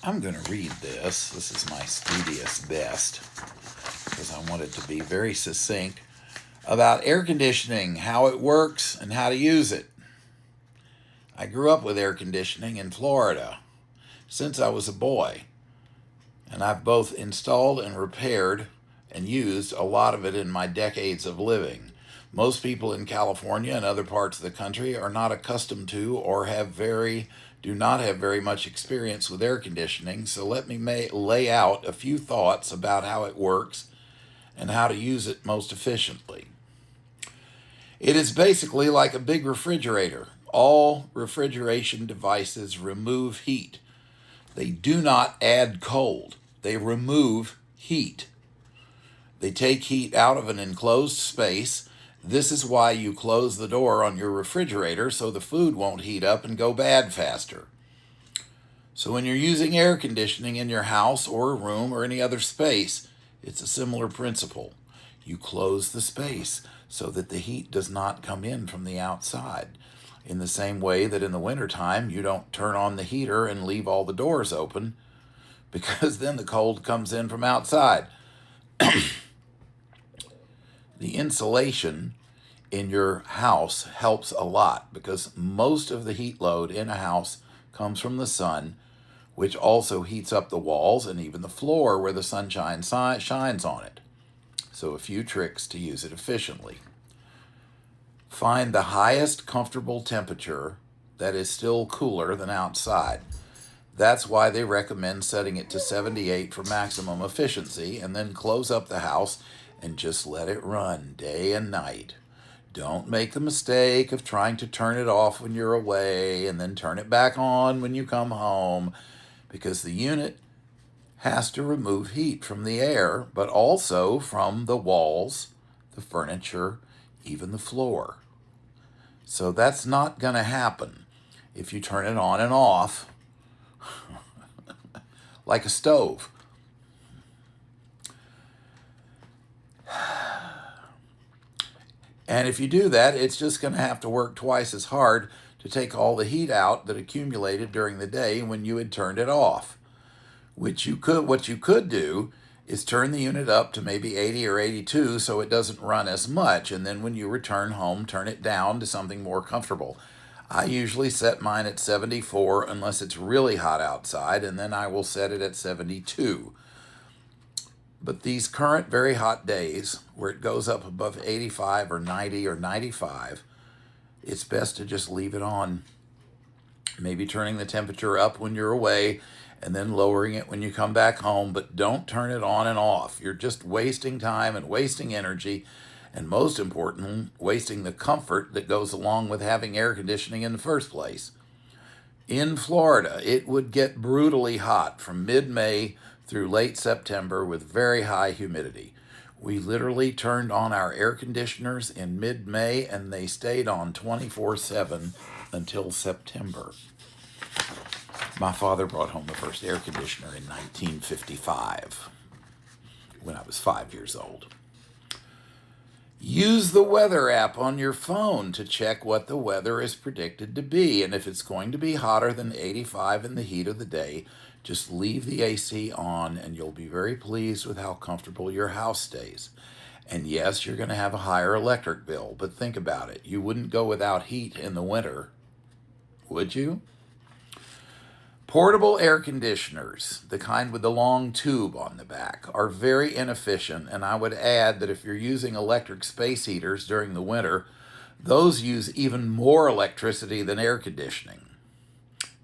I'm going to read this. This is my studious best because I want it to be very succinct about air conditioning, how it works, and how to use it. I grew up with air conditioning in Florida since I was a boy, and I've both installed and repaired and used a lot of it in my decades of living. Most people in California and other parts of the country are not accustomed to or do not have very much experience with air conditioning, so let me lay out a few thoughts about how it works and how to use it most efficiently. It is basically like a big refrigerator. All refrigeration devices remove heat. They do not add cold. They remove heat. They take heat out of an enclosed space. This is why you close the door on your refrigerator so the food won't heat up and go bad faster. So when you're using air conditioning in your house or a room or any other space, it's a similar principle. You close the space so that the heat does not come in from the outside. In the same way that in the wintertime, you don't turn on the heater and leave all the doors open because then the cold comes in from outside. The insulation in your house helps a lot because most of the heat load in a house comes from the sun, which also heats up the walls and even the floor where the sunshine shines on it. So a few tricks to use it efficiently. Find the highest comfortable temperature that is still cooler than outside. That's why they recommend setting it to 78 for maximum efficiency and then close up the house and just let it run day and night. Don't make the mistake of trying to turn it off when you're away and then turn it back on when you come home, because the unit has to remove heat from the air, but also from the walls, the furniture, even the floor. So that's not going to happen if you turn it on and off like a stove. And if you do that, it's just going to have to work twice as hard to take all the heat out that accumulated during the day when you had turned it off. What you could do is turn the unit up to maybe 80 or 82 so it doesn't run as much, and then when you return home, turn it down to something more comfortable. I usually set mine at 74 unless it's really hot outside, and then I will set it at 72. But these current very hot days, where it goes up above 85 or 90 or 95, it's best to just leave it on. Maybe turning the temperature up when you're away and then lowering it when you come back home, but don't turn it on and off. You're just wasting time and wasting energy, and most important, wasting the comfort that goes along with having air conditioning in the first place. In Florida, it would get brutally hot from mid-May through late September with very high humidity. We literally turned on our air conditioners in mid-May and they stayed on 24/7 until September. My father brought home the first air conditioner in 1955 when I was 5 years old. Use the weather app on your phone to check what the weather is predicted to be. And if it's going to be hotter than 85 in the heat of the day, just leave the AC on and you'll be very pleased with how comfortable your house stays. And yes, you're going to have a higher electric bill, but think about it. You wouldn't go without heat in the winter, would you? Portable air conditioners, the kind with the long tube on the back, are very inefficient, and I would add that if you're using electric space heaters during the winter, those use even more electricity than air conditioning.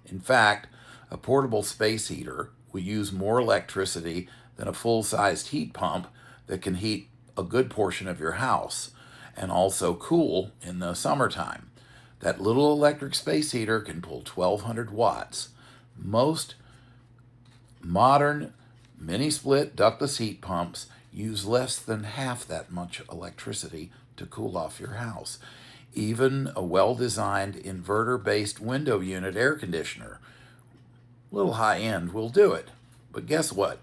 In fact, a portable space heater will use more electricity than a full-sized heat pump that can heat a good portion of your house and also cool in the summertime. That little electric space heater can pull 1,200 watts. Most modern mini-split ductless heat pumps use less than half that much electricity to cool off your house. Even a well-designed inverter-based window unit air conditioner, a little high-end, will do it. But guess what?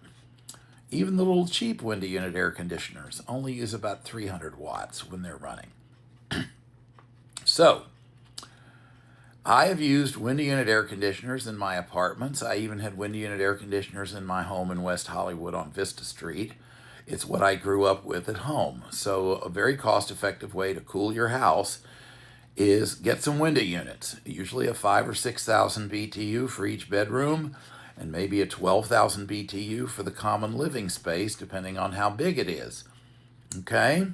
Even the little cheap window unit air conditioners only use about 300 watts when they're running. So, I have used window unit air conditioners in my apartments. I even had window unit air conditioners in my home in West Hollywood on Vista Street. It's what I grew up with at home. So a very cost-effective way to cool your house is get some window units, usually a 5 or 6,000 BTU for each bedroom, and maybe a 12,000 BTU for the common living space, depending on how big it is. Okay?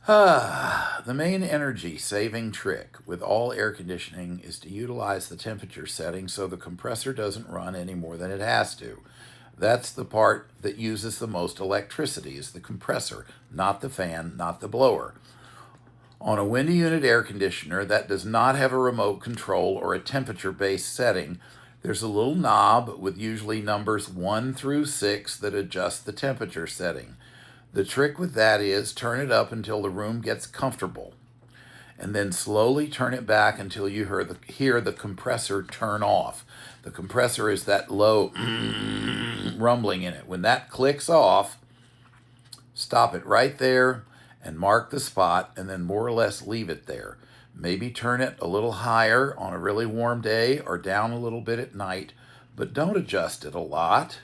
The main energy saving trick with all air conditioning is to utilize the temperature setting so the compressor doesn't run any more than it has to. That's the part that uses the most electricity, is the compressor, not the fan, not the blower. On a window unit air conditioner that does not have a remote control or a temperature-based setting, there's a little knob with usually numbers 1 through 6 that adjust the temperature setting. The trick with that is turn it up until the room gets comfortable, and then slowly turn it back until you hear the compressor turn off. The compressor is that low rumbling in it. When that clicks off, stop it right there and mark the spot, and then more or less leave it there. Maybe turn it a little higher on a really warm day or down a little bit at night, but don't adjust it a lot.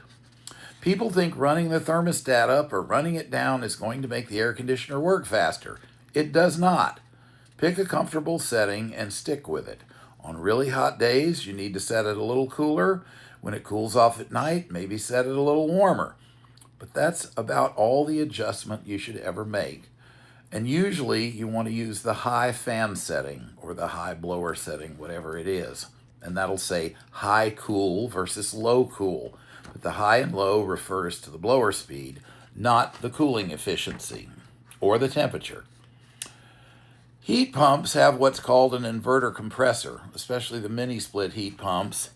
People think running the thermostat up or running it down is going to make the air conditioner work faster. It does not. Pick a comfortable setting and stick with it. On really hot days, you need to set it a little cooler. When it cools off at night, maybe set it a little warmer. But that's about all the adjustment you should ever make. And usually you want to use the high fan setting or the high blower setting, whatever it is. And that'll say high cool versus low cool. But the high and low refers to the blower speed, not the cooling efficiency or the temperature. Heat pumps have what's called an inverter compressor, especially the mini split heat pumps,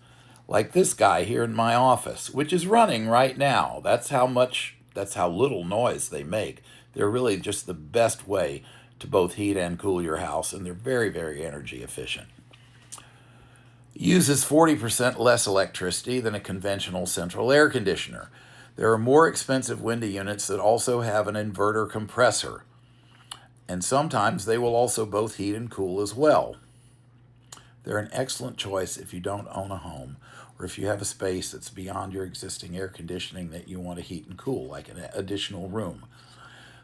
like this guy here in my office, which is running right now. That's how little noise they make. They're really just the best way to both heat and cool your house, and they're very, very energy efficient. It uses 40% less electricity than a conventional central air conditioner. There are more expensive window units that also have an inverter compressor, and sometimes they will also both heat and cool as well. They're an excellent choice if you don't own a home, or if you have a space that's beyond your existing air conditioning that you want to heat and cool, like an additional room.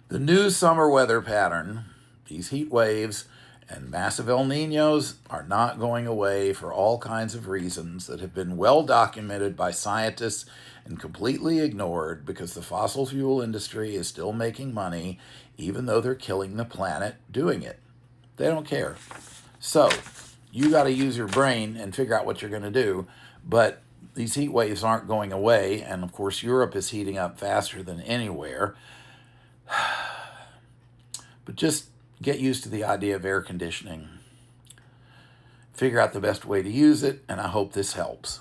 The new summer weather pattern, these heat waves and massive El Niños, are not going away for all kinds of reasons that have been well documented by scientists and completely ignored because the fossil fuel industry is still making money, even though they're killing the planet doing it. They don't care. So you got to use your brain and figure out what you're going to do. But these heat waves aren't going away. And of course, Europe is heating up faster than anywhere. But just get used to the idea of air conditioning. Figure out the best way to use it, and I hope this helps.